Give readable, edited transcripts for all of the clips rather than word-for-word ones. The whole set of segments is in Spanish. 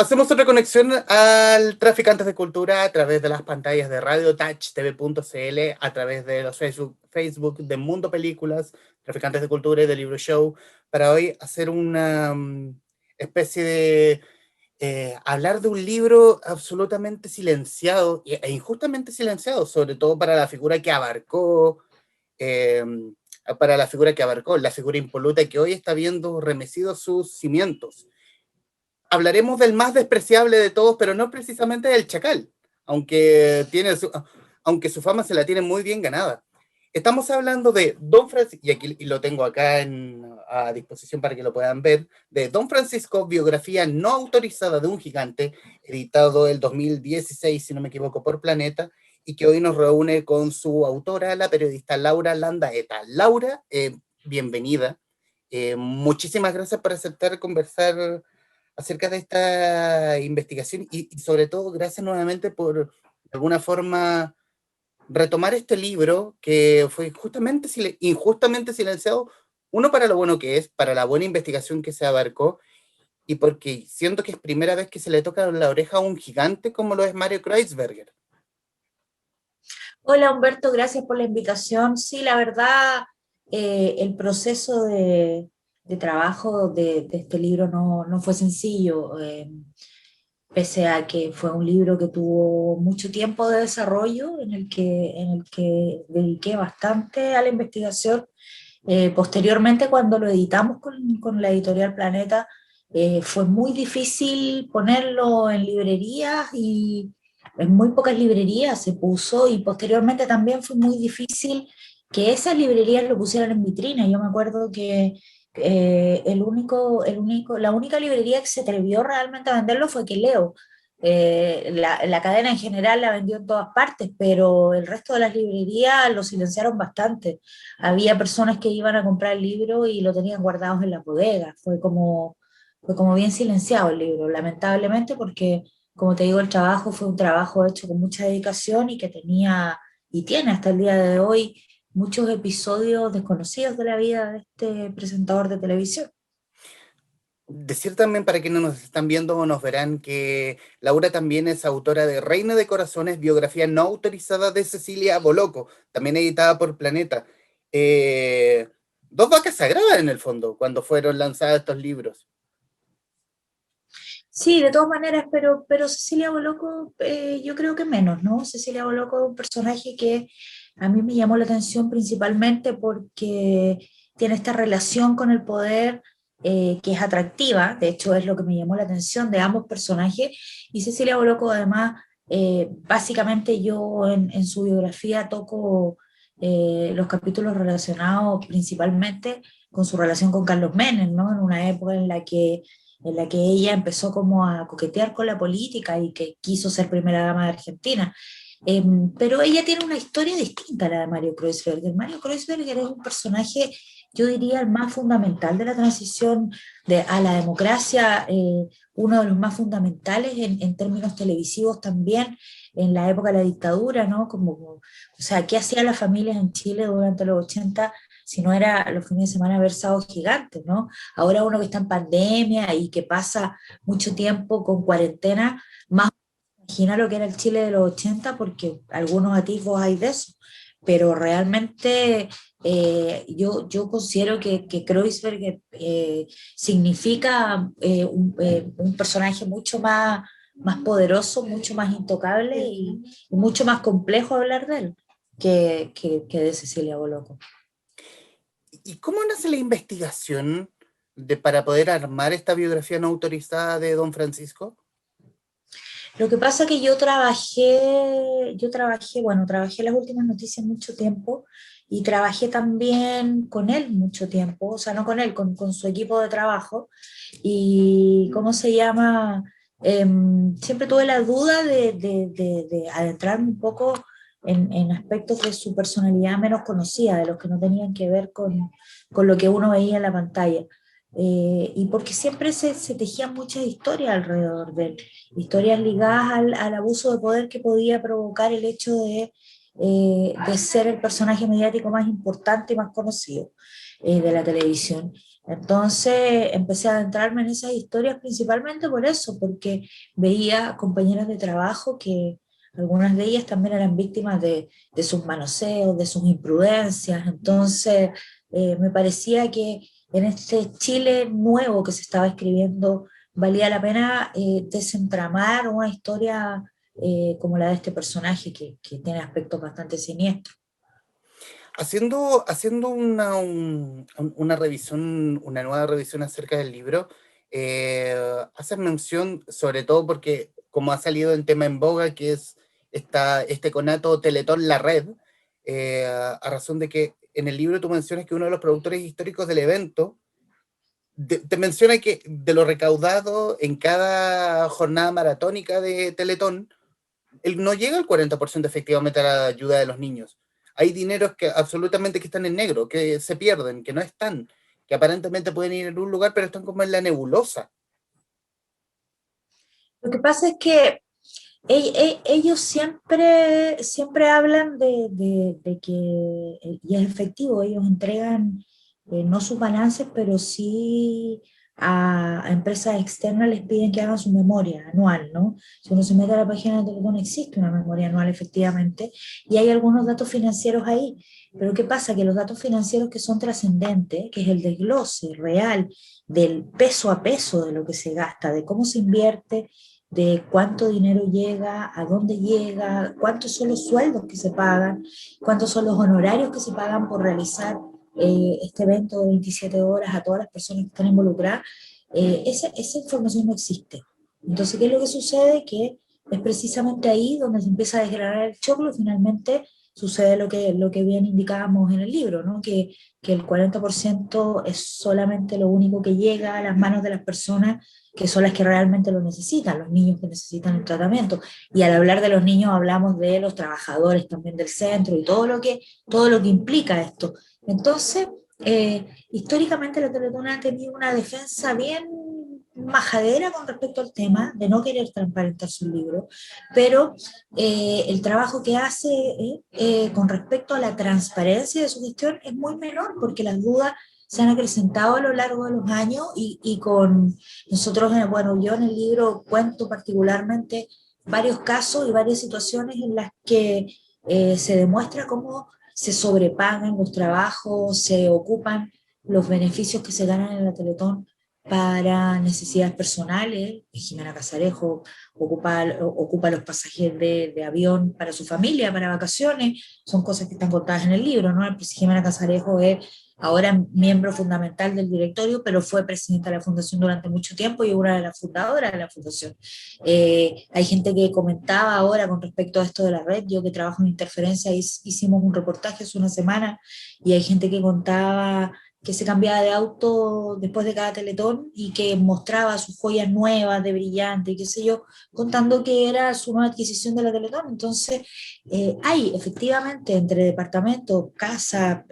Hacemos otra conexión al Traficantes de Cultura a través de las pantallas de Radio Touch TV.cl, a través de los Facebook de Mundo Películas, Traficantes de Cultura y de Libro Show, para hoy hacer una especie de hablar de un libro absolutamente silenciado e injustamente silenciado, sobre todo para la figura que abarcó, eh, la figura impoluta que hoy está viendo remecidos sus cimientos. Hablaremos del más despreciable de todos, pero no precisamente del Chacal, aunque, aunque su fama se la tiene muy bien ganada. Estamos hablando de Don Francisco, y aquí y lo tengo acá a disposición para que lo puedan ver, de Don Francisco, biografía no autorizada de un gigante, editado el 2016, si no me equivoco, por Planeta, y que hoy nos reúne con su autora, la periodista Laura Landaeta. Laura, bienvenida. Muchísimas gracias por aceptar conversar acerca de esta investigación y sobre todo gracias nuevamente por, de alguna forma, retomar este libro que fue injustamente silenciado, uno para lo bueno que es, para la buena investigación que se abarcó, y porque siento que es primera vez que se le toca la oreja a un gigante como lo es Mario Kreuzberger. Hola Humberto, gracias por la invitación. Sí, la verdad, el proceso de trabajo de este libro no fue sencillo, pese a que fue un libro que tuvo mucho tiempo de desarrollo, en el que dediqué bastante a la investigación. Posteriormente, cuando lo editamos con la editorial Planeta, fue muy difícil ponerlo en librerías y en muy pocas librerías se puso, y posteriormente también fue muy difícil que esas librerías lo pusieran en vitrina. Yo me acuerdo que la única librería que se atrevió realmente a venderlo fue Queleo. La cadena en general la vendió en todas partes, pero el resto de las librerías lo silenciaron bastante. Había personas que iban a comprar el libro y lo tenían guardados en las bodegas. Fue como bien silenciado el libro, lamentablemente, porque, como te digo, el trabajo fue un trabajo hecho con mucha dedicación y que tenía y tiene hasta el día de hoy muchos episodios desconocidos de la vida de este presentador de televisión. Decir también para quienes nos están viendo o nos verán que Laura también es autora de Reina de Corazones, biografía no autorizada de Cecilia Boloco, también editada por Planeta. Eh, Dos vacas sagradas en el fondo cuando fueron lanzados estos libros. Sí, de todas maneras, pero Cecilia Boloco, yo creo que menos, ¿no? Cecilia Boloco es un personaje que a mí me llamó la atención principalmente porque tiene esta relación con el poder, que es atractiva. De hecho es lo que me llamó la atención de ambos personajes, y Cecilia Boloco además, básicamente yo en su biografía toco los capítulos relacionados principalmente con su relación con Carlos Menem, ¿no? En una época en la que ella empezó como a coquetear con la política y que quiso ser primera dama de Argentina. Pero ella tiene una historia distinta a la de Mario Kreuzberger. Mario Kreuzberger es un personaje, yo diría, el más fundamental de la transición a la democracia, uno de los más fundamentales en términos televisivos también, en la época de la dictadura, ¿no? O sea, ¿qué hacían las familias en Chile durante los 80 si no era los fines de semana ver Sábados Gigantes, ¿no? Ahora uno que está en pandemia y que pasa mucho tiempo con cuarentena, más imagina lo que era el Chile de los 80, porque algunos atisbos hay de eso, pero realmente yo considero que Kreuzberg significa un personaje mucho más poderoso, mucho más intocable y mucho más complejo hablar de él que de Cecilia Boloco. ¿Y cómo nace la investigación para poder armar esta biografía no autorizada de Don Francisco? Lo que pasa es que bueno, trabajé las últimas noticias mucho tiempo y trabajé también con él mucho tiempo, o sea, no con él, con su equipo de trabajo. Y, ¿cómo se llama? Siempre tuve la duda de adentrarme un poco en aspectos de su personalidad menos conocida, de los que no tenían que ver con lo que uno veía en la pantalla. Y porque siempre se tejían muchas historias alrededor de él, historias ligadas al abuso de poder que podía provocar el hecho de ser el personaje mediático más importante y más conocido. de la televisión. Entonces empecé a adentrarme en esas historias principalmente por eso, porque veía compañeras de trabajo que algunas de ellas también eran víctimas de sus manoseos, de sus imprudencias. Entonces me parecía que en este Chile nuevo que se estaba escribiendo valía la pena desentramar una historia como la de este personaje que tiene aspectos bastante siniestros. Haciendo una revisión, una nueva revisión acerca del libro, haces mención, sobre todo porque como ha salido el tema en boga, que es este conato Teletón La Red, a razón de que en el libro tú mencionas que uno de los productores históricos del evento te menciona que de lo recaudado en cada jornada maratónica de Teletón, no llega al 40% efectivamente a la ayuda de los niños. Hay dineros que absolutamente que están en negro, que se pierden, que no están, que aparentemente pueden ir en un lugar, pero están como en la nebulosa. Lo que pasa es que ellos siempre hablan de que, y es efectivo, ellos entregan no sus balances, pero sí a empresas externas les piden que hagan su memoria anual, ¿no? Si uno se mete a la página de Teletón existe una memoria anual efectivamente, y hay algunos datos financieros ahí. Pero ¿qué pasa? Que los datos financieros que son trascendentes, que es el desglose real del peso a peso de lo que se gasta, de cómo se invierte, de cuánto dinero llega, a dónde llega, cuántos son los sueldos que se pagan, cuántos son los honorarios que se pagan por realizar este evento de 27 horas a todas las personas que están involucradas, esa información no existe. Entonces, ¿qué es lo que sucede? Que es precisamente ahí donde se empieza a desgranar el choclo y finalmente sucede lo que bien indicábamos en el libro, ¿no? Que el 40% es solamente lo único que llega a las manos de las personas que son las que realmente lo necesitan, los niños que necesitan el tratamiento. Y al hablar de los niños hablamos de los trabajadores también del centro y todo lo que implica esto. Entonces, históricamente la Teletón ha tenido una defensa bien majadera con respecto al tema de no querer transparentar su libro, pero el trabajo que hace con respecto a la transparencia de su gestión es muy menor porque las dudas se han acrecentado a lo largo de los años y con nosotros, bueno, yo en el libro cuento particularmente varios casos y varias situaciones en las que se demuestra cómo se sobrepagan los trabajos, se ocupan los beneficios que se ganan en la Teletón para necesidades personales. Jimena Casarejo ocupa los pasajes de avión para su familia, para vacaciones, son cosas que están contadas en el libro, ¿no? Jimena Casarejo es ahora miembro fundamental del directorio, pero fue presidenta de la fundación durante mucho tiempo y una de las fundadoras de la fundación. Hay gente que comentaba ahora con respecto a esto de la red, yo que trabajo en Interferencia, hicimos un reportaje hace una semana y hay gente que contaba que se cambiaba de auto después de cada Teletón y que mostraba sus joyas nuevas de brillante, qué sé yo, contando que era su nueva adquisición de la Teletón. Entonces, hay efectivamente entre departamentos, casa,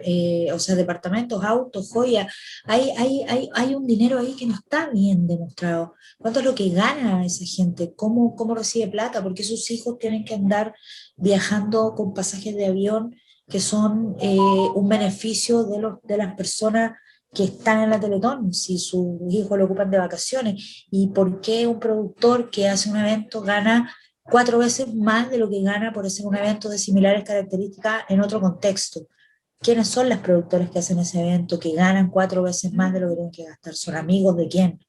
o sea, departamentos, autos, joyas, hay un dinero ahí que no está bien demostrado. ¿Cuánto es lo que gana esa gente? ¿Cómo recibe plata? ¿Por qué sus hijos tienen que andar viajando con pasajes de avión que son un beneficio de las personas que están en la Teletón, si sus hijos lo ocupan de vacaciones? ¿Y por qué un productor que hace un evento gana 4 veces más de lo que gana por hacer un evento de similares características en otro contexto? ¿Quiénes son las productores que hacen ese evento que ganan 4 veces más de lo que tienen que gastar? ¿Son amigos de quién?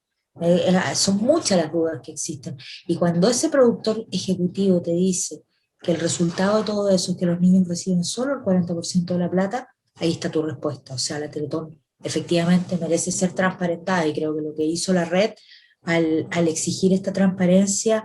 Son muchas las dudas que existen. Y cuando ese productor ejecutivo te dice que el resultado de todo eso es que los niños reciben solo el 40% de la plata, ahí está tu respuesta. O sea, la Teletón efectivamente merece ser transparentada y creo que lo que hizo la red al exigir esta transparencia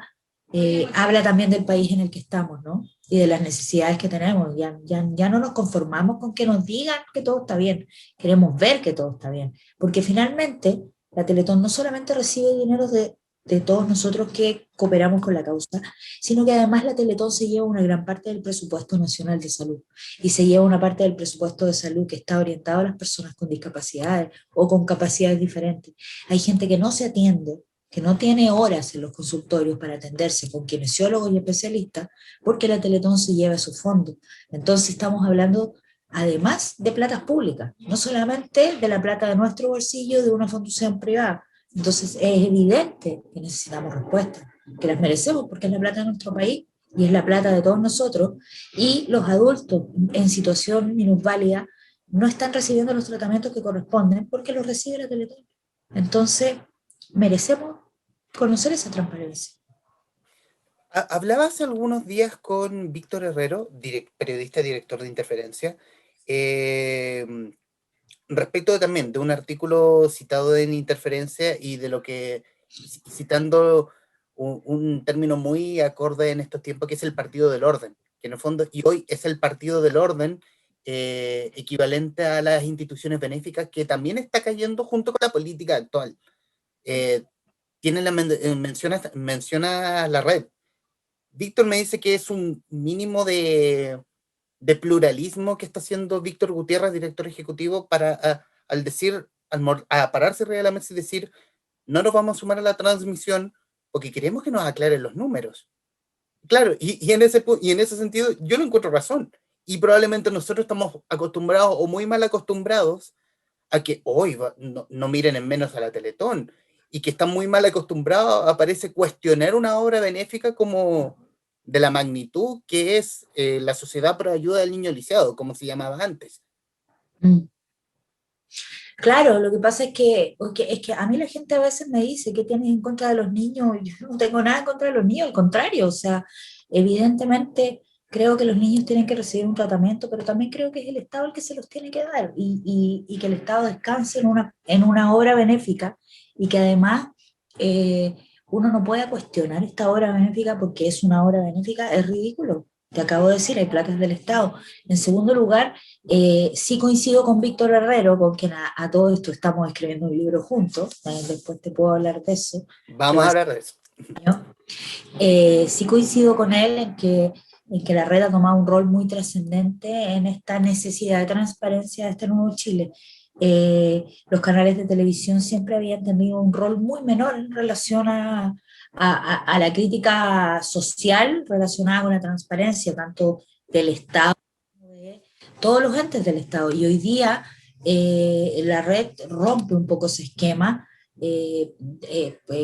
habla también del país en el que estamos, ¿no? Y de las necesidades que tenemos. Ya no nos conformamos con que nos digan que todo está bien, queremos ver que todo está bien, porque finalmente la Teletón no solamente recibe dinero de todos nosotros que cooperamos con la causa, sino que además la Teletón se lleva una gran parte del presupuesto nacional de salud y se lleva una parte del presupuesto de salud que está orientado a las personas con discapacidades o con capacidades diferentes. Hay gente que no se atiende, que no tiene horas en los consultorios para atenderse con kinesiólogos y especialistas, porque la Teletón se lleva esos fondos. Entonces estamos hablando además de platas públicas, no solamente de la plata de nuestro bolsillo, de una fundación privada. Entonces es evidente que necesitamos respuestas, que las merecemos porque es la plata de nuestro país y es la plata de todos nosotros, y los adultos en situación minusválida no están recibiendo los tratamientos que corresponden porque los recibe la Teletón. Entonces, merecemos conocer esa transparencia. Hablaba hace algunos días con Víctor Herrero, periodista, director de Interferencia, eh, respecto también de un artículo citado en Interferencia y de lo que, citando un término muy acorde en estos tiempos, que es el partido del orden, que en el fondo, y hoy es el partido del orden, equivalente a las instituciones benéficas, que también está cayendo junto con la política actual. Eh, menciona la red. Víctor me dice que es un mínimo de pluralismo que está haciendo Víctor Gutiérrez, director ejecutivo, para al decir, a pararse arriba de la mesa y decir, no nos vamos a sumar a la transmisión porque queremos que nos aclaren los números. Claro, y en ese sentido yo no encuentro razón. Y probablemente nosotros estamos acostumbrados o muy mal acostumbrados a que hoy no miren en menos a la Teletón y que están muy mal acostumbrados a parece cuestionar una obra benéfica como de la magnitud que es la Sociedad por Ayuda del Niño Lisiado, como se llamaba antes. Mm. Claro, lo que pasa es que a mí la gente a veces me dice que tienes en contra de los niños, y yo no tengo nada en contra de los niños, al contrario, o sea, evidentemente creo que los niños tienen que recibir un tratamiento, pero también creo que es el Estado el que se los tiene que dar y que el Estado descanse en una obra benéfica y que además eh, uno no pueda cuestionar esta obra benéfica porque es una obra benéfica, es ridículo. Te acabo de decir, hay placas del Estado. En segundo lugar, sí coincido con Víctor Herrero, con quien a todo esto estamos escribiendo un libro juntos, después te puedo hablar de eso, que Vamos va a a ser hablar de eso. año. Sí coincido con él en que la red ha tomado un rol muy trascendente en esta necesidad de transparencia de este nuevo Chile. Los canales de televisión siempre habían tenido un rol muy menor en relación a la crítica social relacionada con la transparencia, tanto del Estado como de todos los entes del Estado. Y hoy día la red rompe un poco ese esquema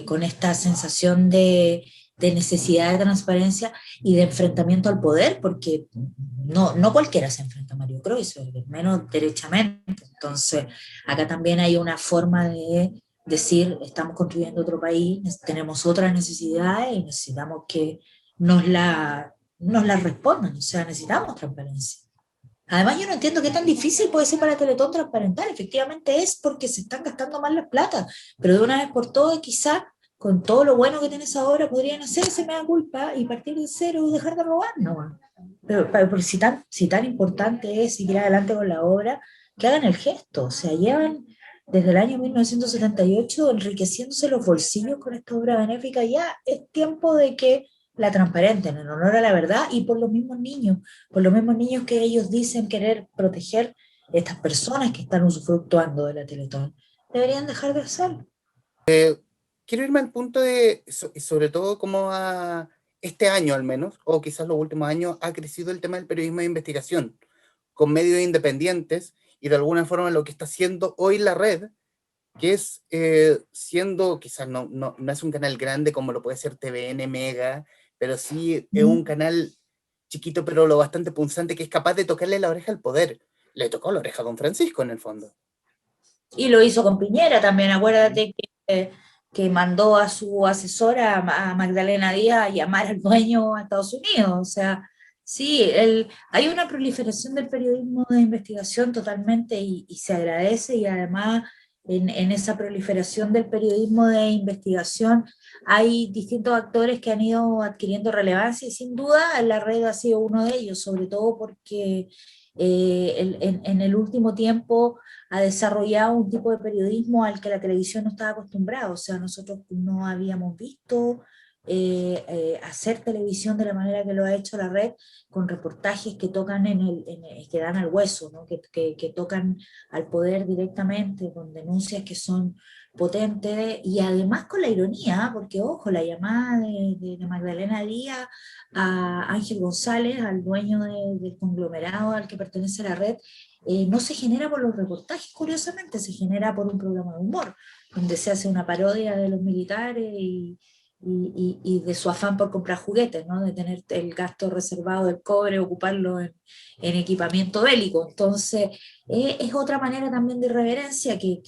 con esta sensación de necesidad de transparencia y de enfrentamiento al poder, porque no cualquiera se enfrenta a Mario Kreuzberger, menos derechamente. Entonces, acá también hay una forma de decir, estamos construyendo otro país, tenemos otras necesidades y necesitamos que nos la respondan, o sea, necesitamos transparencia. Además, yo no entiendo qué tan difícil puede ser para Teletón transparentar. Efectivamente es porque se están gastando mal las plata, pero de una vez por todas, quizá con todo lo bueno que tienes ahora, podrían hacerse me da culpa y partir de cero y dejar de robar, no. Pero si tan importante es seguir adelante con la obra, que hagan el gesto. O sea, llevan desde el año 1978 enriqueciéndose los bolsillos con esta obra benéfica. Ya es tiempo de que la transparenten en honor a la verdad y por los mismos niños que ellos dicen querer proteger, estas personas que están usufructuando de la Teletón, deberían dejar de hacerlo. Quiero irme al punto de, sobre todo, cómo este año al menos, o quizás los últimos años, ha crecido el tema del periodismo de investigación, con medios independientes, y de alguna forma lo que está haciendo hoy la red, que es siendo, quizás no es un canal grande como lo puede ser TVN Mega, pero sí es un canal chiquito, pero lo bastante punzante, que es capaz de tocarle la oreja al poder. Le tocó la oreja a don Francisco, en el fondo. Y lo hizo con Piñera también, acuérdate que mandó a su asesora, a Magdalena Díaz, a llamar al dueño a Estados Unidos. O sea, sí, hay una proliferación del periodismo de investigación totalmente y se agradece y además en esa proliferación del periodismo de investigación hay distintos actores que han ido adquiriendo relevancia y sin duda la red ha sido uno de ellos, sobre todo porque en el último tiempo ha desarrollado un tipo de periodismo al que la televisión no estaba acostumbrada. O sea, nosotros no habíamos visto hacer televisión de la manera que lo ha hecho la red, con reportajes que tocan que dan al hueso, ¿no? Que tocan al poder directamente, con denuncias que son potentes y además con la ironía, porque ojo, la llamada de Magdalena Díaz a Ángel González, al dueño del conglomerado al que pertenece la red, no se genera por los reportajes, curiosamente, se genera por un programa de humor, donde se hace una parodia de los militares y de su afán por comprar juguetes, ¿no? De tener el gasto reservado del cobre, ocuparlo en equipamiento bélico. Entonces, es otra manera también de irreverencia que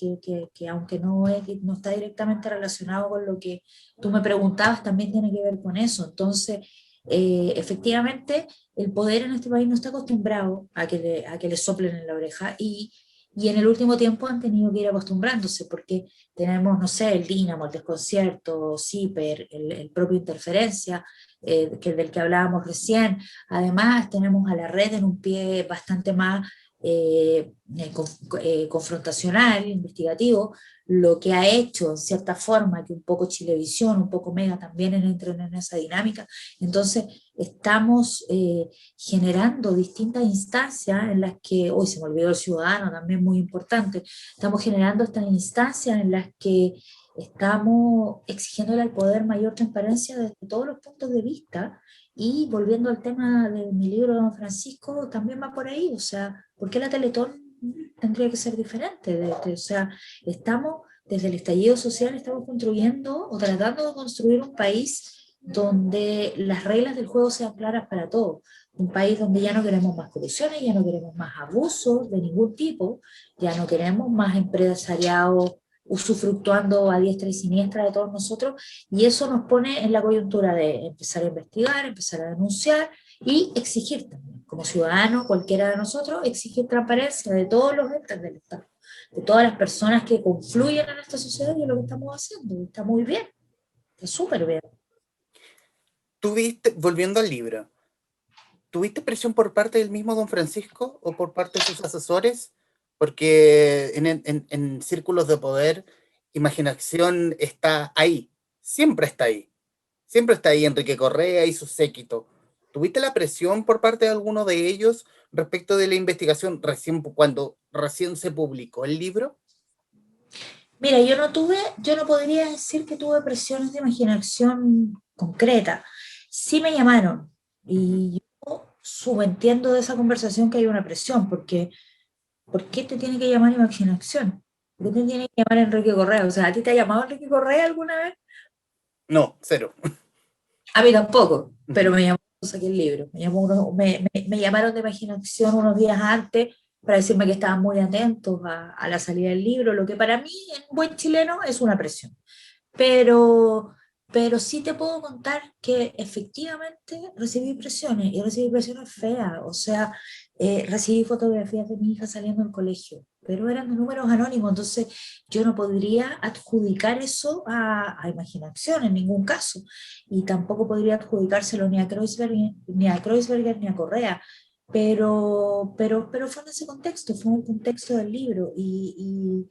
aunque no está directamente relacionado con lo que tú me preguntabas, también tiene que ver con eso. Entonces, efectivamente, el poder en este país no está acostumbrado a que le soplen en la oreja y en el último tiempo han tenido que ir acostumbrándose porque tenemos, no sé, el Dínamo, el Desconcierto, CIPER, el propio Interferencia, del que hablábamos recién. Además, tenemos a la red en un pie bastante más confrontacional, investigativo, lo que ha hecho, en cierta forma, que un poco Chilevisión, un poco Mega también entren en esa dinámica. Entonces, estamos generando distintas instancias en las que, hoy se me olvidó el ciudadano, también muy importante, estamos generando estas instancias en las que estamos exigiéndole al poder mayor transparencia desde todos los puntos de vista y volviendo al tema de mi libro, Don Francisco, también va por ahí, o sea, ¿por qué la Teletón tendría que ser diferente? O sea, estamos, desde el estallido social, estamos construyendo o tratando de construir un país donde las reglas del juego sean claras para todos. Un país donde ya no queremos más colusiones, ya no queremos más abusos de ningún tipo, ya no queremos más empresariado usufructuando a diestra y siniestra de todos nosotros, y eso nos pone en la coyuntura de empezar a investigar, empezar a denunciar y exigir también, como ciudadanos, cualquiera de nosotros, exigir transparencia de todos los entes del Estado, de todas las personas que confluyen en esta sociedad y en lo que estamos haciendo. Está muy bien, está súper bien. ¿Tuviste, volviendo al libro, tuviste presión por parte del mismo don Francisco o por parte de sus asesores? Porque en círculos de poder, imaginación está ahí, siempre está ahí. Siempre está ahí Enrique Correa y su séquito. ¿Tuviste la presión por parte de alguno de ellos respecto de la investigación cuando recién se publicó el libro? Mira, yo no podría decir que tuve presiones de imaginación concreta. Sí me llamaron Ujú. y yo subentiendo de esa conversación que hay una presión, porque ¿por qué te tiene que llamar imaginación? ¿Por qué te tiene que llamar Enrique Correa? O sea, ¿a ti te ha llamado Enrique Correa alguna vez? No, cero. A mí tampoco, pero Ujú. me llamó cuando saqué el libro. Me llamaron de imaginación unos días antes para decirme que estaban muy atentos a la salida del libro, lo que para mí, en buen chileno, es una presión. Pero, pero sí te puedo contar que efectivamente recibí presiones feas, o sea, recibí fotografías de mi hija saliendo del colegio, pero eran de números anónimos, entonces yo no podría adjudicar eso a imaginación en ningún caso, y tampoco podría adjudicárselo ni a Kreuzberger ni a Correa. Pero fue en ese contexto, fue en el contexto del libro y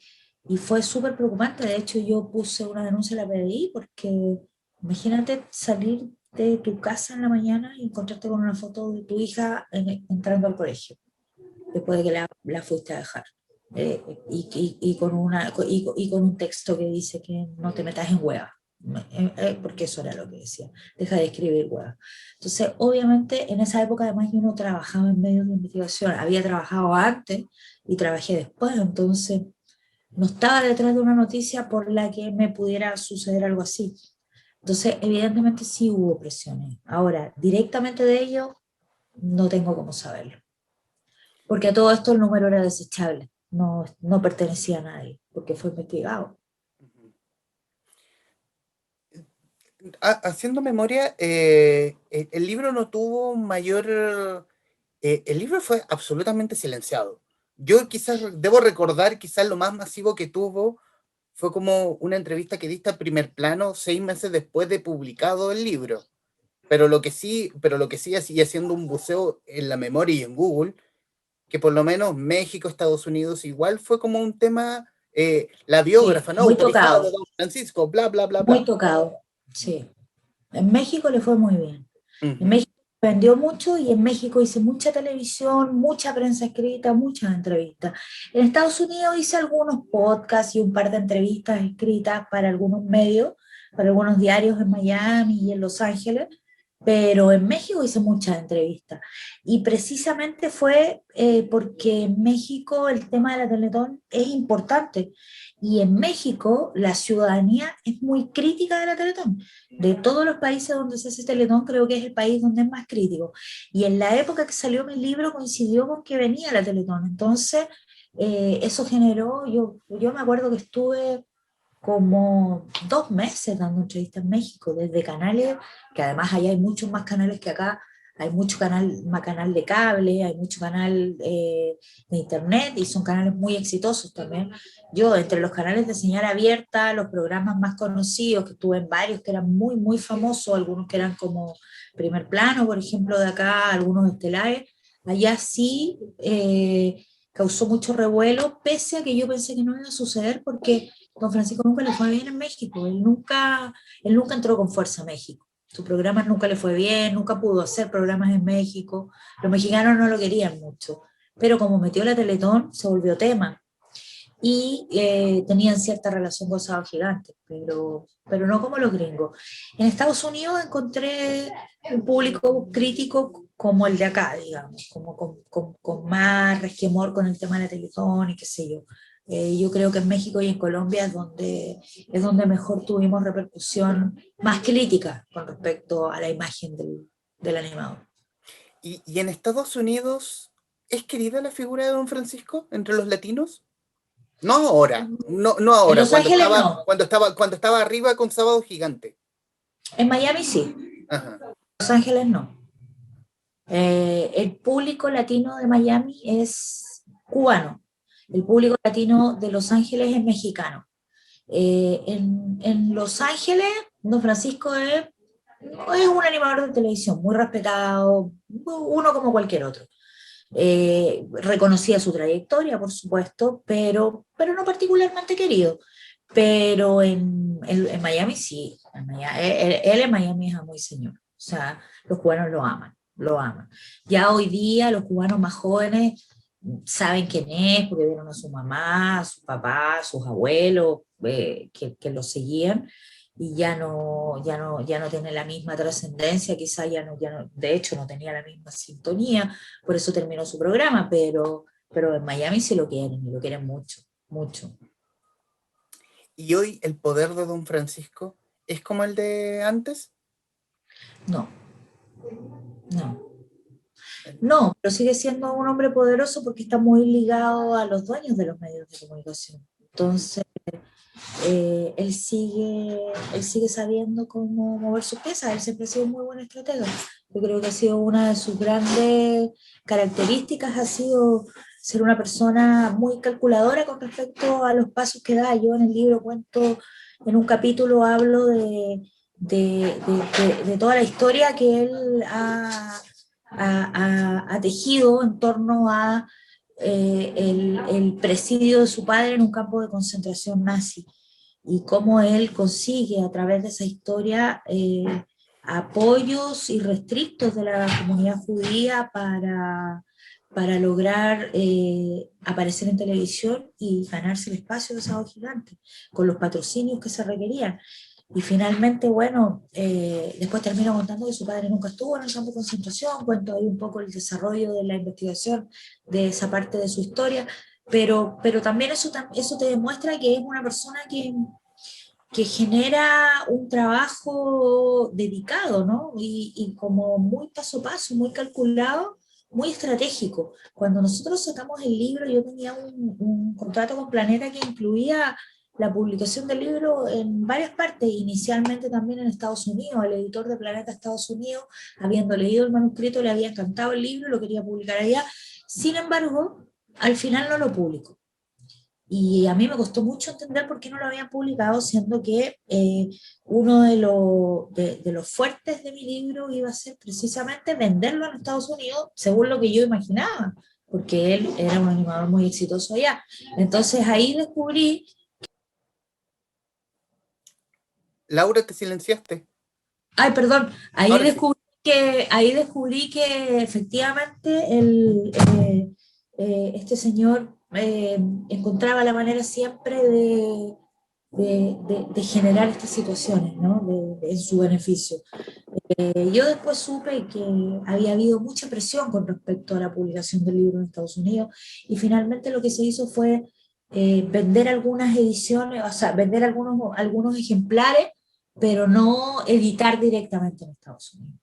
fue súper preocupante. De hecho, yo puse una denuncia en la PDI porque imagínate salir de tu casa en la mañana y encontrarte con una foto de tu hija entrando al colegio, después de que la fuiste a dejar. Y con un texto que dice que no te metas en hueá, porque eso era lo que decía, deja de escribir hueá. Entonces, obviamente, en esa época además yo no trabajaba en medios de investigación, había trabajado antes y trabajé después, entonces no estaba detrás de una noticia por la que me pudiera suceder algo así. Entonces, evidentemente sí hubo presiones. Ahora, directamente de ello, no tengo cómo saberlo. Porque a todo esto el número era desechable, no pertenecía a nadie, porque fue investigado. Ujú. Haciendo memoria, el libro no tuvo mayor... el libro fue absolutamente silenciado. Yo quizás debo recordar, quizás lo más masivo que tuvo fue como una entrevista que diste a Primer Plano 6 meses después de publicado el libro. Pero lo que sí sigue siendo un buceo en la memoria y en Google, que por lo menos México, Estados Unidos, igual fue como un tema, la Sí, biógrafa no muy autorizada de tocado, Don Francisco, bla, bla, bla, muy bla. tocado, sí. En México le fue muy bien. En Ujú. México vendió mucho y en México hice mucha televisión, mucha prensa escrita, muchas entrevistas. En Estados Unidos hice algunos podcasts y un par de entrevistas escritas para algunos medios, para algunos diarios en Miami y en Los Ángeles, pero en México hice muchas entrevistas. Y precisamente fue porque en México el tema de la Teletón es importante. Y en México la ciudadanía es muy crítica de la Teletón. De todos los países donde se hace Teletón, creo que es el país donde es más crítico. Y en la época que salió mi libro coincidió con que venía la Teletón. Entonces, eso generó, yo me acuerdo que estuve como 2 meses dando entrevistas en México, desde canales, que además allá hay muchos más canales que acá, hay mucho más canal de cable, hay mucho canal de internet y son canales muy exitosos también. Yo, entre los canales de señal abierta, los programas más conocidos, que estuve en varios que eran muy, muy famosos, algunos que eran como Primer Plano, por ejemplo, de acá, algunos estelares, allá sí causó mucho revuelo, pese a que yo pensé que no iba a suceder porque don Francisco nunca le fue bien en México, él nunca entró con fuerza a México. Su programa nunca le fue bien, nunca pudo hacer programas en México. Los mexicanos no lo querían mucho, pero como metió la Teletón, se volvió tema y tenían cierta relación con Sábado Gigante, pero no como los gringos. En Estados Unidos encontré un público crítico como el de acá, digamos, como con más resquemor con el tema de la Teletón y qué sé yo. Yo creo que en México y en Colombia es donde mejor tuvimos repercusión más crítica con respecto a la imagen del animador. Y en Estados Unidos, ¿es querida la figura de Don Francisco entre los latinos? No ahora, no En ahora, Los Ángeles no, cuando estaba arriba con Sábado Gigante. en Miami sí, Ajá. en Los Ángeles no. El público latino de Miami es cubano, el público latino de Los Ángeles es mexicano. En Los Ángeles, Don Francisco es un animador de televisión muy respetado, uno como cualquier otro. Reconocía su trayectoria, por supuesto, pero no particularmente querido. Pero en Miami sí, él en Miami es amo y señor. O sea, los cubanos lo aman, lo aman. Ya hoy día los cubanos más jóvenes saben quién es, porque vieron a su mamá, a su papá, a sus abuelos, que lo seguían, y ya no tiene la misma trascendencia, quizá de hecho no tenía la misma sintonía, por eso terminó su programa, pero en Miami sí lo quieren, y lo quieren mucho, mucho. Y hoy el poder de Don Francisco es como el de antes. No, no. No, pero sigue siendo un hombre poderoso porque está muy ligado a los dueños de los medios de comunicación. Entonces, él sigue sabiendo cómo mover sus piezas, él siempre ha sido un muy buen estratega. Yo creo que ha sido una de sus grandes características, ha sido ser una persona muy calculadora con respecto a los pasos que da. Yo en el libro cuento, en un capítulo hablo de toda la historia que él ha tejido en torno a el presidio de su padre en un campo de concentración nazi y cómo él consigue a través de esa historia apoyos irrestrictos de la comunidad judía para lograr aparecer en televisión y ganarse el espacio de Sábado Gigante, con los patrocinios que se requerían. Y finalmente, bueno, después termino contando que su padre nunca estuvo en el campo de concentración, cuento ahí un poco el desarrollo de la investigación de esa parte de su historia, pero también eso te demuestra que es una persona que genera un trabajo dedicado, ¿no? Y como muy paso a paso, muy calculado, muy estratégico. Cuando nosotros sacamos el libro, yo tenía un contrato con Planeta que incluía la publicación del libro en varias partes, inicialmente también en Estados Unidos. El editor de Planeta Estados Unidos, habiendo leído el manuscrito, le había encantado el libro, lo quería publicar allá. Sin embargo, al final no lo publicó. Y a mí me costó mucho entender por qué no lo habían publicado, siendo que uno de los fuertes de mi libro iba a ser precisamente venderlo en Estados Unidos, según lo que yo imaginaba, porque él era un animador muy exitoso allá. Entonces ahí descubrí, Laura, te silenciaste. Ay, perdón, Ahora sí. ahí descubrí que efectivamente este señor encontraba la manera siempre de generar estas situaciones, ¿no? En su beneficio. Yo después supe que había habido mucha presión con respecto a la publicación del libro en Estados Unidos y finalmente lo que se hizo fue vender algunas ediciones, o sea, vender algunos ejemplares, pero no editar directamente en Estados Unidos.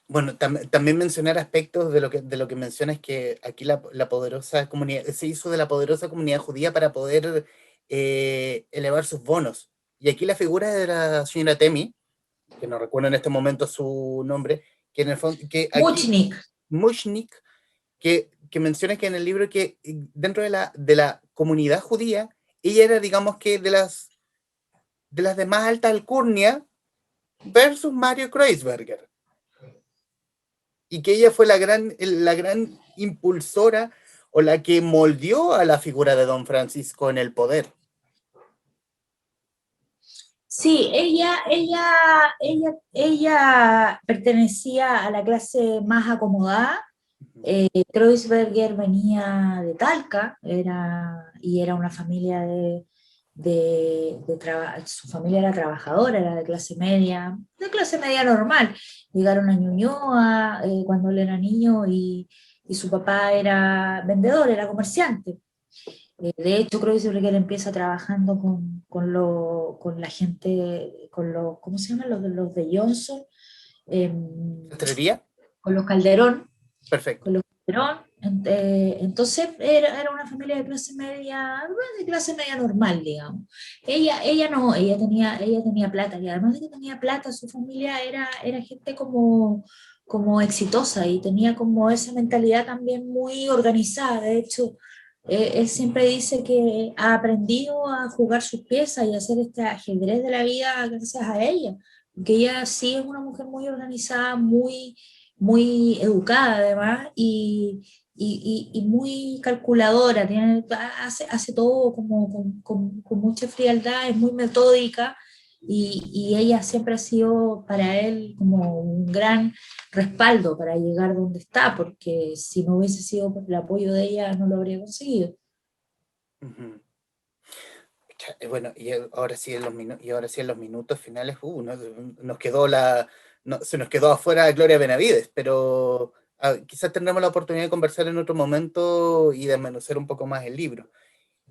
Bueno, también mencionar aspectos de lo que mencionas, que aquí la poderosa comunidad, se hizo de la poderosa comunidad judía para poder elevar sus bonos. Y aquí la figura de la señora Temi, que no recuerdo en este momento su nombre, que en el fondo, que aquí, Muchnik. Mushnik, que menciona que en el libro que dentro de la comunidad judía, ella era, digamos que, de las de más alta alcurnia versus Mario Kreuzberger. Y que ella fue la gran impulsora o la que moldeó a la figura de Don Francisco en el poder. Sí, ella pertenecía a la clase más acomodada. Kreuzberger venía de Talca, y era una familia su familia era trabajadora, era de clase media normal. Llegaron a Ñuñoa cuando él era niño y su papá era vendedor, era comerciante. De hecho, Kreuzberger empieza trabajando con la gente, ¿cómo se llaman? Los de Johnson, em, ¿Sastrería? con los Calderón, Perfecto. con los Perón. Entonces era una familia de clase media normal, digamos. Ella no, ella tenía plata, y además de que tenía plata, su familia era gente como exitosa y tenía como esa mentalidad también muy organizada. De hecho, él siempre dice que ha aprendido a jugar sus piezas y a hacer este ajedrez de la vida gracias a ella, porque ella sí es una mujer muy organizada, muy educada además y muy calculadora, hace todo como con mucha frialdad, es muy metódica y ella siempre ha sido para él como un gran respaldo para llegar donde está, porque si no hubiese sido por el apoyo de ella no lo habría conseguido. Uh-huh. Bueno, y ahora sí en los minutos finales, nos quedó se nos quedó afuera Gloria Benavides, pero quizás tendremos la oportunidad de conversar en otro momento y desmenuzar un poco más el libro.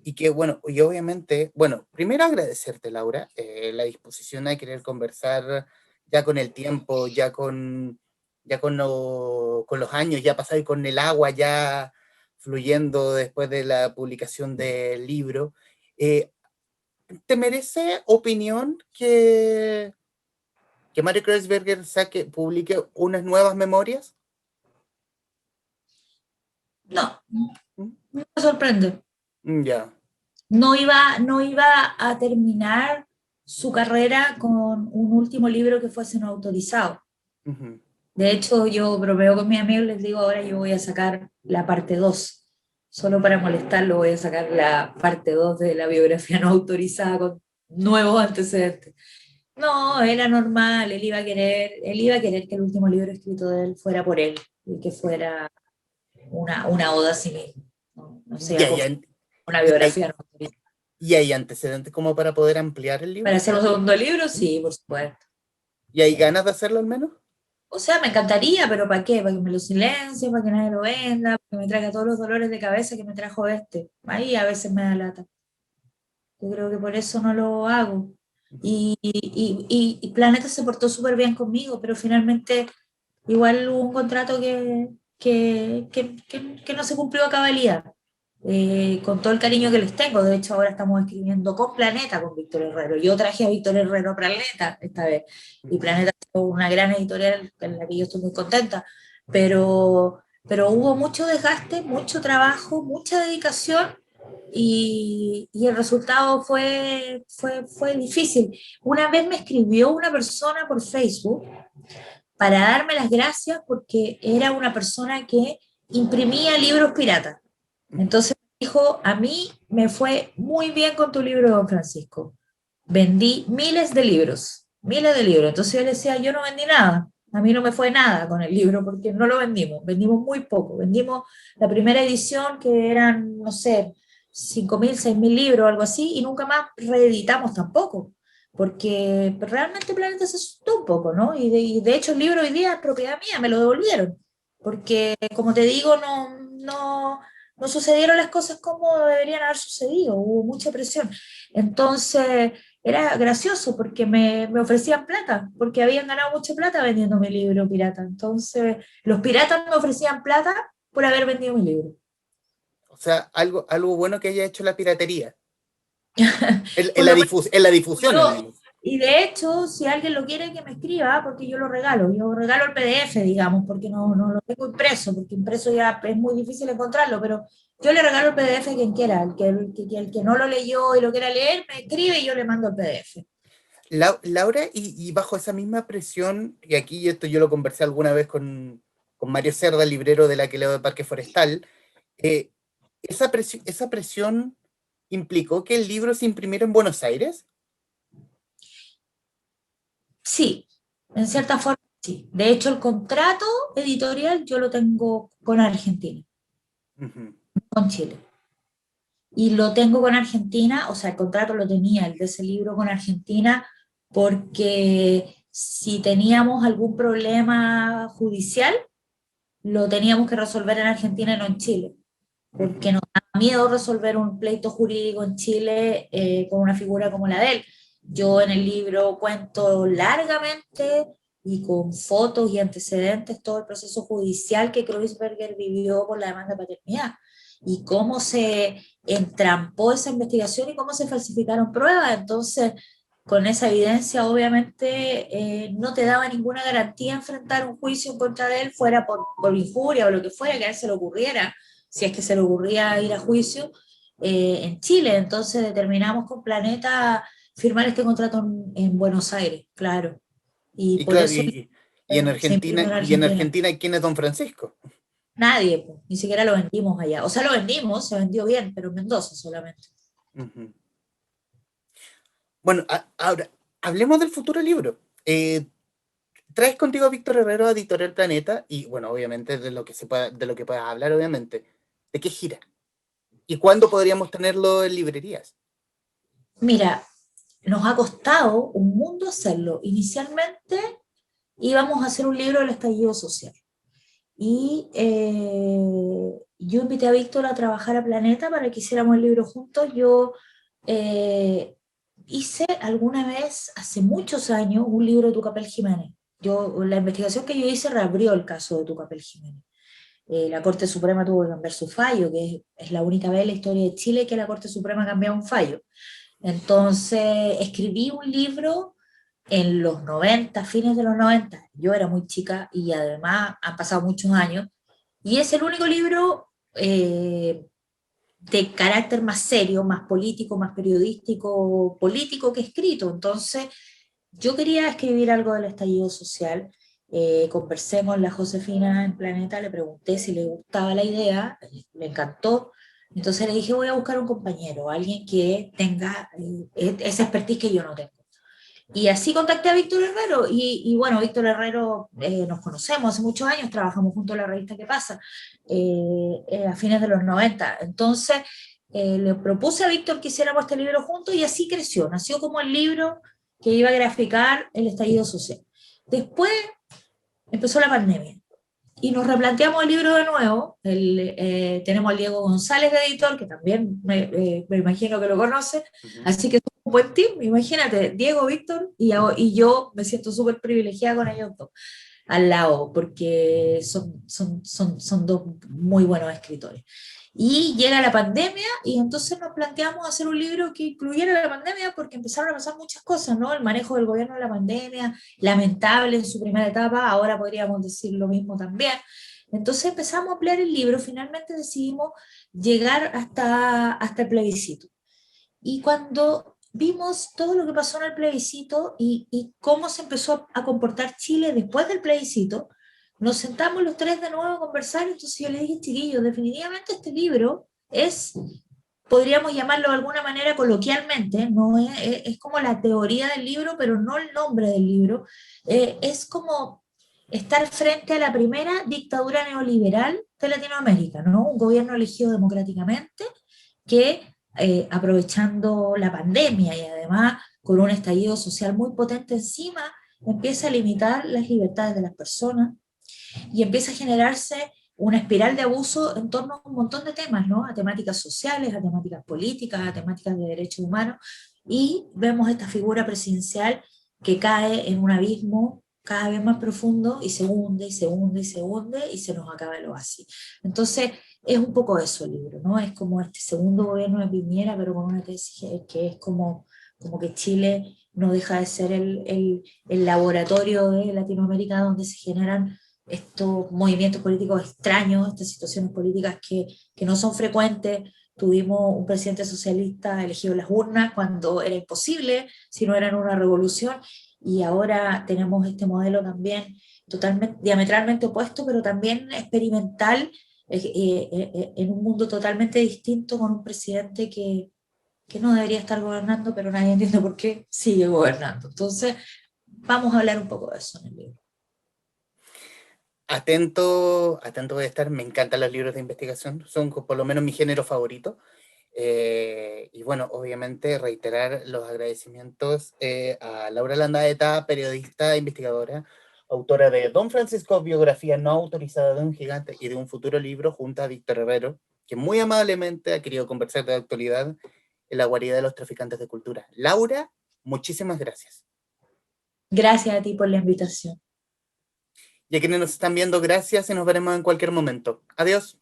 Y que bueno, y obviamente, bueno, primero agradecerte, Laura, la disposición a querer conversar ya con el tiempo, con los años ya pasados y con el agua ya fluyendo después de la publicación del libro. Eh, ¿Te merece opinión que Mario Kreuzberger publique unas nuevas memorias? No, ¿Mm? no me sorprende. Ya. No iba a terminar su carrera con un último libro que fuese no autorizado. Ujú. De hecho, yo bromeo con mis amigos, les digo, ahora yo voy a sacar la parte 2. Solo para molestarlo voy a sacar la parte 2 de la biografía no autorizada con nuevos antecedentes. No, era normal, él iba a querer que el último libro escrito de él fuera por él y que fuera una oda a sí mismo. No se Y iba a hay, conformar an- con una y hay, biografía no autorizada. y hay antecedentes como para poder ampliar el Para libro. hacer un segundo libro, ¿Mm? sí, por supuesto. ¿Y hay ganas de hacerlo al menos? O sea, me encantaría, pero ¿para qué? Para que me lo silencie, para que nadie lo venda, para que me traiga todos los dolores de cabeza que me trajo este. Ahí a veces me da lata. Yo creo que por eso no lo hago. Ujú. Y Planeta se portó súper bien conmigo, pero finalmente igual hubo un contrato que no se cumplió a cabalidad. Con todo el cariño que les tengo. De hecho, ahora estamos escribiendo con Planeta, con Víctor Herrero. Yo traje a Víctor Herrero a Planeta esta vez. Y Ujú. Planeta es una gran editorial en la que yo estoy muy contenta. Pero hubo mucho desgaste, mucho trabajo, mucha dedicación y el resultado fue difícil. Una vez me escribió una persona por Facebook para darme las gracias porque era una persona que imprimía libros piratas. Ujú. Entonces dijo, a mí me fue muy bien con tu libro, don Francisco. Vendí miles de libros. miles de libros. Entonces yo le decía, yo no vendí nada, a mí no me fue nada con el libro porque no lo vendimos muy poco. Vendimos la primera edición que eran, no sé, 5.000, 6.000 libros, algo así, y nunca más reeditamos tampoco, porque realmente Planeta se asustó un poco, ¿no? Y de hecho el libro hoy día es propiedad mía, me lo devolvieron, porque como te digo, no sucedieron las cosas como deberían haber sucedido, hubo mucha presión. Entonces, era gracioso porque me ofrecían plata, porque habían ganado mucha plata vendiendo mi libro pirata. Entonces, los piratas me ofrecían plata por haber vendido mi libro. O sea, algo bueno que haya hecho la piratería. Por lo menos En la difusión, al yo. menos. Y de hecho, si alguien lo quiere, que me escriba, porque yo regalo el PDF, digamos, porque no lo tengo impreso, porque impreso ya es muy difícil encontrarlo, pero yo le regalo el PDF a quien quiera, el que no lo leyó y lo quiera leer, me escribe y yo le mando el PDF. Laura, y bajo esa misma presión, y aquí esto yo lo conversé alguna vez con Mario Cerda, librero de la que leo de Parque Forestal, eh, esa presión implicó que el libro se imprimiera en Buenos Aires. Sí, en cierta forma sí. De hecho, el contrato editorial yo lo tengo con Argentina, Ujú. con Chile. Y lo tengo con Argentina, o sea, el contrato lo tenía, el de ese libro con Argentina, porque si teníamos algún problema judicial, lo teníamos que resolver en Argentina y no en Chile, porque Ujú. nos da miedo resolver un pleito jurídico en Chile con una figura como la de él. Yo en el libro cuento largamente y con fotos y antecedentes todo el proceso judicial que Kreuzberger vivió por la demanda de paternidad y cómo se entrampó esa investigación y cómo se falsificaron pruebas. Entonces, con esa evidencia, obviamente, no te daba ninguna garantía enfrentar un juicio en contra de él, fuera por injuria o lo que fuera, que a él se le ocurriera, si es que se le ocurría ir a juicio en Chile. Entonces determinamos con Planeta firmar este contrato en Buenos Aires, claro. Y Y por claro, eso se imprimió en Y en Argentina. Argentina, ¿quién es Don Francisco? Nadie, pues, ni siquiera lo vendimos allá. O sea, lo vendimos, se vendió bien, pero en Mendoza solamente. Ujú. Bueno, ahora, hablemos del futuro libro. Traes contigo a Víctor Herrero a Editorial Planeta y, bueno, obviamente de lo que puedas hablar, obviamente. ¿De qué gira? ¿Y cuándo podríamos tenerlo en librerías? Mira, nos ha costado un mundo hacerlo. Inicialmente íbamos a hacer un libro del estallido social. Y yo invité a Víctor a trabajar a Planeta para que hiciéramos el libro juntos. Yo eh, hice alguna vez, hace muchos años, un libro de Tucapel Jiménez. La investigación que yo hice reabrió el caso de Tucapel Jiménez. La Corte Suprema tuvo que cambiar su fallo, que es la única vez en la historia de Chile que la Corte Suprema ha cambiado un fallo. Entonces escribí un libro en los 90, fines de los 90. Yo era muy chica y además han pasado muchos años. Y es el único libro de carácter más serio, más político, más periodístico, político que he escrito. Entonces yo quería escribir algo del estallido social. Conversé con la Josefina en Planeta, le pregunté si le gustaba la idea, le encantó. Entonces le dije, voy a buscar un compañero, alguien que tenga esa expertise que yo no tengo. Y así contacté a Víctor Herrero. Y bueno, Víctor Herrero nos conocemos hace muchos años, trabajamos junto a la revista ¿Qué pasa? A fines de los 90. Entonces le propuse a Víctor que hiciéramos este libro juntos y así creció. Nació como el libro que iba a graficar el estallido social. Después empezó la pandemia y nos replanteamos el libro de nuevo. Tenemos al Diego González de editor, que también me imagino que lo conoce, Ujú. así que es un buen team. Imagínate, Diego, Víctor y yo me siento súper privilegiada con ellos dos al lado, porque son dos muy buenos escritores. Y llega la pandemia y entonces nos planteamos hacer un libro que incluyera la pandemia porque empezaron a pasar muchas cosas, ¿no? El manejo del gobierno de la pandemia, lamentable en su primera etapa, ahora podríamos decir lo mismo también. Entonces empezamos a ampliar el libro, finalmente decidimos llegar hasta el plebiscito. Y cuando vimos todo lo que pasó en el plebiscito y cómo se empezó a comportar Chile después del plebiscito, nos sentamos los tres de nuevo a conversar. Entonces yo le dije, chiquillos, definitivamente este libro es podríamos llamarlo de alguna manera coloquialmente, no es como la teoría del libro, pero no el nombre del libro. Es como estar frente a la primera dictadura neoliberal de Latinoamérica, ¿no? Un gobierno elegido democráticamente que, aprovechando la pandemia y además con un estallido social muy potente encima, empieza a limitar las libertades de las personas y empieza a generarse una espiral de abuso en torno a un montón de temas, ¿no? A temáticas sociales, a temáticas políticas, a temáticas de derechos humanos, y vemos esta figura presidencial que cae en un abismo cada vez más profundo y se hunde y se hunde y se hunde y se nos acaba el oasis. Entonces, es un poco eso el libro, ¿no? Es como este segundo gobierno de Piñera, pero con una tesis que es como que Chile no deja de ser el laboratorio de Latinoamérica donde se generan estos movimientos políticos extraños, estas situaciones políticas que no son frecuentes. Tuvimos un presidente socialista elegido en las urnas cuando era imposible, si no era en una revolución, y ahora tenemos este modelo también totalmente, diametralmente opuesto, pero también experimental, en un mundo totalmente distinto, con un presidente que no debería estar gobernando, pero nadie entiende por qué sigue gobernando. Entonces, vamos a hablar un poco de eso en el libro. Atento, atento voy a estar, me encantan los libros de investigación, son por lo menos mi género favorito. Y bueno, obviamente reiterar los agradecimientos a Laura Landaeta, periodista, investigadora, autora de Don Francisco, biografía no autorizada de un gigante y de un futuro libro, junto a Víctor Herrero, que muy amablemente ha querido conversar de actualidad en la guarida de los traficantes de cultura. Laura, muchísimas gracias. Gracias a ti por la invitación. Y a quienes nos están viendo, gracias y nos veremos en cualquier momento. Adiós.